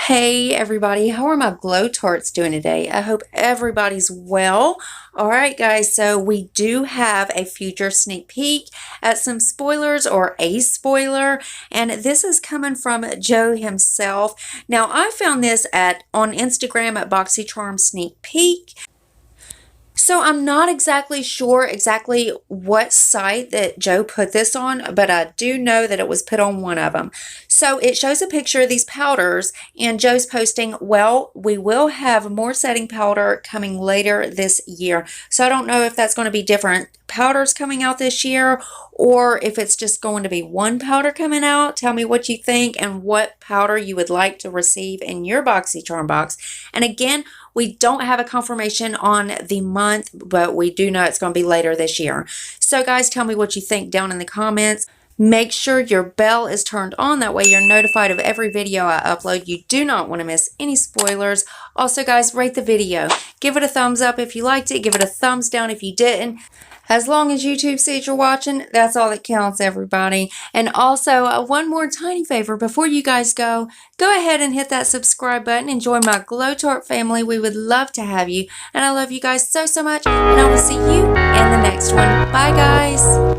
Hey everybody, how are my Glow Tarts doing today? I hope everybody's well. All right guys, so we do have a future sneak peek at some spoilers or a spoiler, and this is coming from Joe himself. Now I found this on Instagram at BoxyCharm sneak peek. So I'm not exactly sure what site that Joe put this on, but I do know that it was put on one of them. So it shows a picture of these powders, and Joe's posting, well, we will have more setting powder coming later this year. So I don't know if that's going to be different powders coming out this year, or if it's just going to be one powder coming out. Tell me what you think and what powder you would like to receive in your BoxyCharm box. And again, we don't have a confirmation on the month, but we do know it's going to be later this year. So guys, tell me what you think down in the comments. Make sure your bell is turned on. That way you're notified of every video I upload. You do not want to miss any spoilers. Also guys, rate the video. Give it a thumbs up if you liked it. Give it a thumbs down if you didn't. As long as YouTube sees you're watching, that's all that counts, everybody. And also, one more tiny favor before you guys go ahead and hit that subscribe button and join my Glow Tart family. We would love to have you. And I love you guys so much. And I will see you in the next one. Bye, guys.